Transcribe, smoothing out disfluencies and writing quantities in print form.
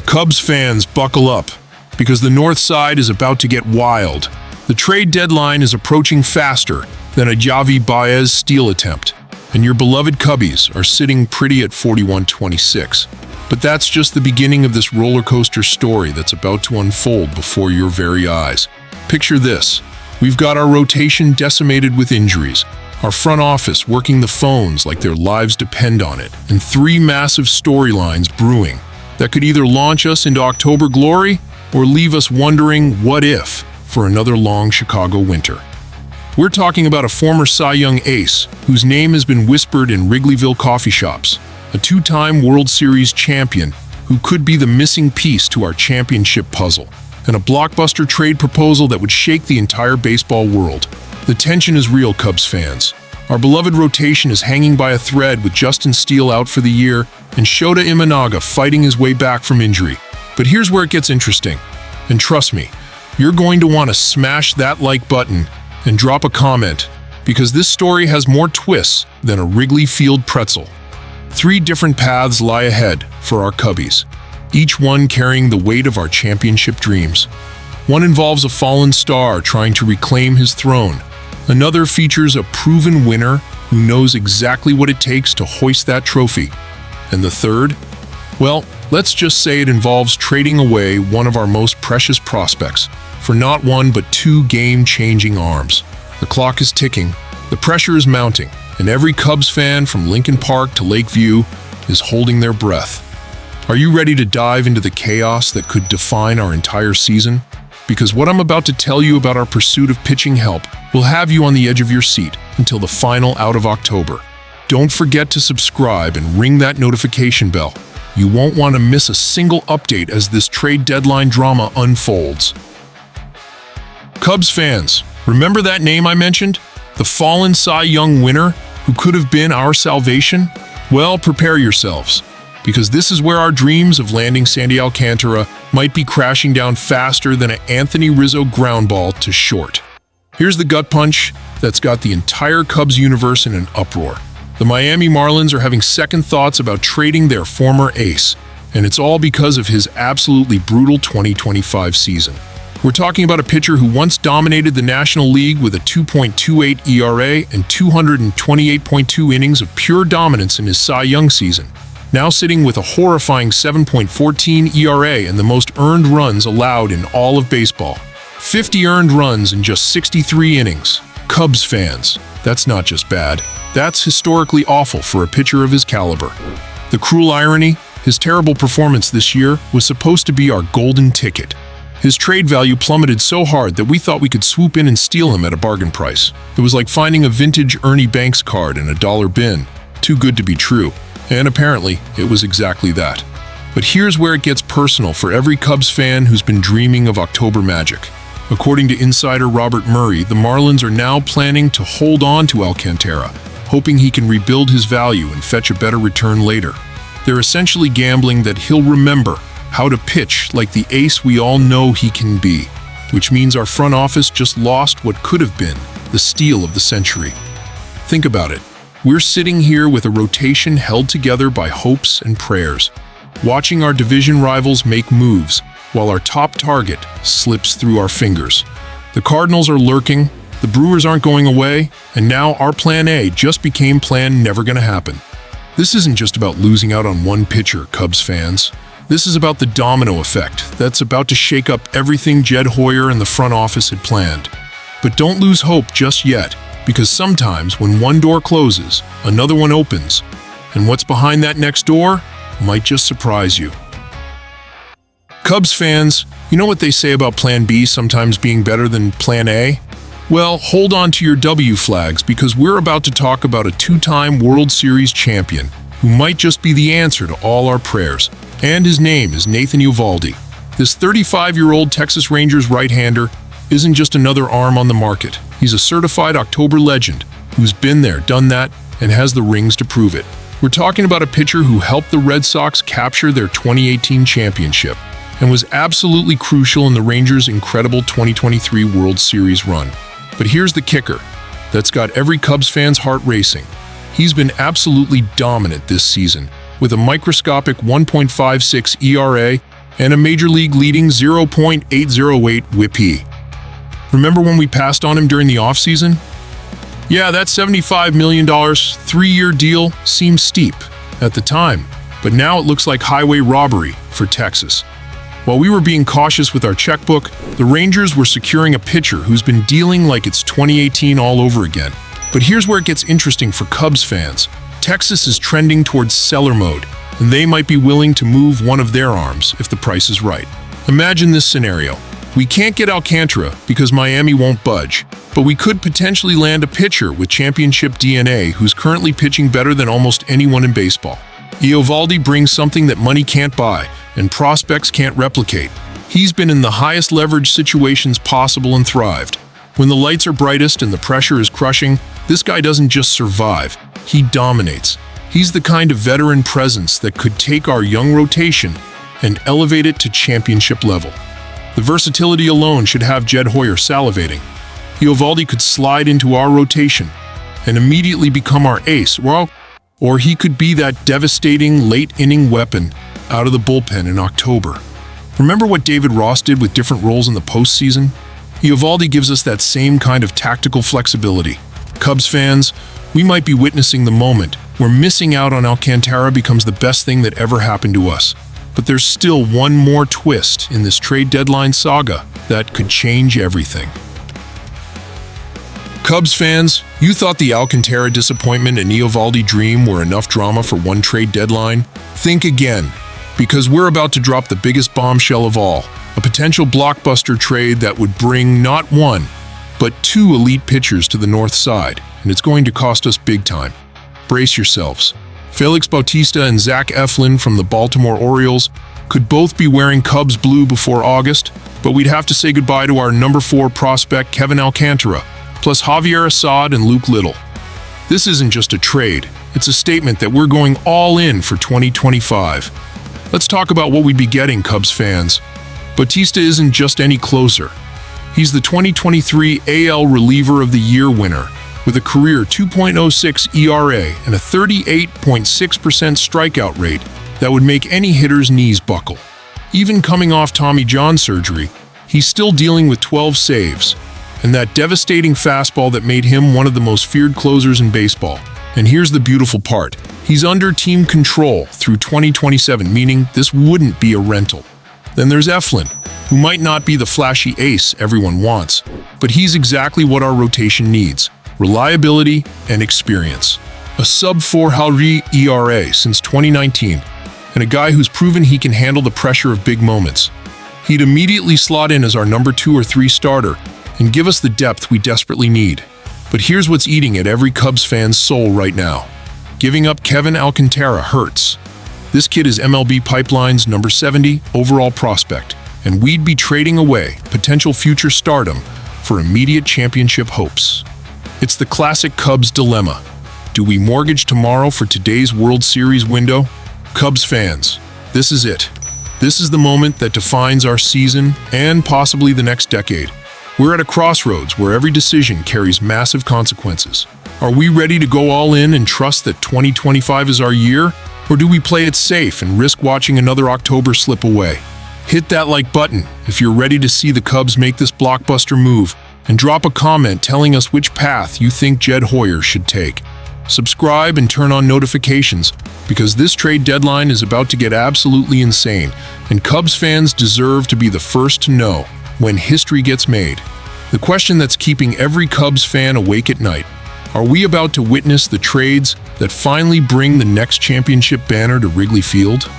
Cubs fans, buckle up, because the North Side is about to get wild. The trade deadline is approaching faster than a Javi Baez steal attempt, and your beloved Cubbies are sitting pretty at 41-26. But that's just the beginning of this roller coaster story that's about to unfold before your very eyes. Picture this. We've got our rotation decimated with injuries, our front office working the phones like their lives depend on it, and three massive storylines brewing that could either launch us into October glory or leave us wondering what if for another long Chicago winter. We're talking about a former Cy Young ace whose name has been whispered in Wrigleyville coffee shops, a two-time World Series champion who could be the missing piece to our championship puzzle, and a blockbuster trade proposal that would shake the entire baseball world. The tension is real, Cubs fans. Our beloved rotation is hanging by a thread with Justin Steele out for the year and Shota Imanaga fighting his way back from injury. But here's where it gets interesting. And trust me, you're going to want to smash that like button and drop a comment, because this story has more twists than a Wrigley Field pretzel. Three different paths lie ahead for our Cubbies, each one carrying the weight of our championship dreams. One involves a fallen star trying to reclaim his throne. Another features a proven winner who knows exactly what it takes to hoist that trophy. And the third? Well, let's just say it involves trading away one of our most precious prospects for not one but two game-changing arms. The clock is ticking, the pressure is mounting, and every Cubs fan from Lincoln Park to Lakeview is holding their breath. Are you ready to dive into the chaos that could define our entire season? Because what I'm about to tell you about our pursuit of pitching help will have you on the edge of your seat until the final out of October. Don't forget to subscribe and ring that notification bell. You won't want to miss a single update as this trade deadline drama unfolds. Cubs fans, remember that name I mentioned? The fallen Cy Young winner who could have been our salvation? Well, prepare yourselves, because this is where our dreams of landing Sandy Alcantara might be crashing down faster than an Anthony Rizzo ground ball to short. Here's the gut punch that's got the entire Cubs universe in an uproar. The Miami Marlins are having second thoughts about trading their former ace, and it's all because of his absolutely brutal 2025 season. We're talking about a pitcher who once dominated the National League with a 2.28 ERA and 228.2 innings of pure dominance in his Cy Young season, now sitting with a horrifying 7.14 ERA and the most earned runs allowed in all of baseball. 50 earned runs in just 63 innings. Cubs fans, that's not just bad. That's historically awful for a pitcher of his caliber. The cruel irony, his terrible performance this year was supposed to be our golden ticket. His trade value plummeted so hard that we thought we could swoop in and steal him at a bargain price. It was like finding a vintage Ernie Banks card in a dollar bin. Too good to be true. And apparently, it was exactly that. But here's where it gets personal for every Cubs fan who's been dreaming of October magic. According to insider Robert Murray, the Marlins are now planning to hold on to Alcantara, hoping he can rebuild his value and fetch a better return later. They're essentially gambling that he'll remember how to pitch like the ace we all know he can be, which means our front office just lost what could have been the steal of the century. Think about it. We're sitting here with a rotation held together by hopes and prayers, watching our division rivals make moves while our top target slips through our fingers. The Cardinals are lurking, the Brewers aren't going away, and now our plan A just became plan never gonna happen. This isn't just about losing out on one pitcher, Cubs fans. This is about the domino effect that's about to shake up everything Jed Hoyer and the front office had planned. But don't lose hope just yet, because sometimes when one door closes, another one opens, and what's behind that next door might just surprise you. Cubs fans, you know what they say about Plan B sometimes being better than Plan A? Well, hold on to your W flags, because we're about to talk about a two-time World Series champion who might just be the answer to all our prayers. And his name is Nathan Yuvaldi. This 35-year-old Texas Rangers right-hander isn't just another arm on the market. He's a certified October legend who's been there, done that, and has the rings to prove it. We're talking about a pitcher who helped the Red Sox capture their 2018 championship and was absolutely crucial in the Rangers' incredible 2023 World Series run. But here's the kicker that's got every Cubs fan's heart racing. He's been absolutely dominant this season, with a microscopic 1.56 ERA and a Major League leading 0.808 WHIP. Remember when we passed on him during the offseason? Yeah, that $75 million, 3-year deal seemed steep at the time, but now it looks like highway robbery for Texas. While we were being cautious with our checkbook, the Rangers were securing a pitcher who's been dealing like it's 2018 all over again. But here's where it gets interesting for Cubs fans. Texas is trending towards seller mode, and they might be willing to move one of their arms if the price is right. Imagine this scenario. We can't get Alcantara because Miami won't budge, but we could potentially land a pitcher with championship DNA who's currently pitching better than almost anyone in baseball. Yuvaldi brings something that money can't buy and prospects can't replicate. He's been in the highest leverage situations possible and thrived. When the lights are brightest and the pressure is crushing, this guy doesn't just survive, he dominates. He's the kind of veteran presence that could take our young rotation and elevate it to championship level. The versatility alone should have Jed Hoyer salivating. Yuvaldi could slide into our rotation and immediately become our ace, or he could be that devastating late-inning weapon out of the bullpen in October. Remember what David Ross did with different roles in the postseason? Yuvaldi gives us that same kind of tactical flexibility. Cubs fans, we might be witnessing the moment where missing out on Alcantara becomes the best thing that ever happened to us. But there's still one more twist in this trade deadline saga that could change everything. Cubs fans, you thought the Alcantara disappointment and Yuvaldi dream were enough drama for one trade deadline? Think again, because we're about to drop the biggest bombshell of all, a potential blockbuster trade that would bring not one, but 2 elite pitchers to the north side, and it's going to cost us big time. Brace yourselves. Felix Bautista and Zack Efflin from the Baltimore Orioles could both be wearing Cubs blue before August, but we'd have to say goodbye to our number 4 prospect Kevin Alcantara, plus Javier Assad and Luke Little. This isn't just a trade, it's a statement that we're going all in for 2025. Let's talk about what we'd be getting, Cubs fans. Bautista isn't just any closer. He's the 2023 AL Reliever of the Year winner, with a career 2.06 ERA and a 38.6% strikeout rate that would make any hitter's knees buckle. Even coming off Tommy John surgery, he's still dealing with 12 saves, and that devastating fastball that made him one of the most feared closers in baseball. And here's the beautiful part. He's under team control through 2027, meaning this wouldn't be a rental. Then there's Efflin, who might not be the flashy ace everyone wants, but he's exactly what our rotation needs: reliability and experience. A sub-4 ERA since 2019, and a guy who's proven he can handle the pressure of big moments. He'd immediately slot in as our number 2 or 3 starter and give us the depth we desperately need. But here's what's eating at every Cubs fan's soul right now. Giving up Kevin Alcantara hurts. This kid is MLB Pipeline's number 70 overall prospect, and we'd be trading away potential future stardom for immediate championship hopes. It's the classic Cubs dilemma. Do we mortgage tomorrow for today's World Series window? Cubs fans, this is it. This is the moment that defines our season and possibly the next decade. We're at a crossroads where every decision carries massive consequences. Are we ready to go all in and trust that 2025 is our year? Or do we play it safe and risk watching another October slip away? Hit that like button if you're ready to see the Cubs make this blockbuster move, and drop a comment telling us which path you think Jed Hoyer should take. Subscribe and turn on notifications, because this trade deadline is about to get absolutely insane, and Cubs fans deserve to be the first to know when history gets made. The question that's keeping every Cubs fan awake at night: are we about to witness the trades that finally bring the next championship banner to Wrigley Field?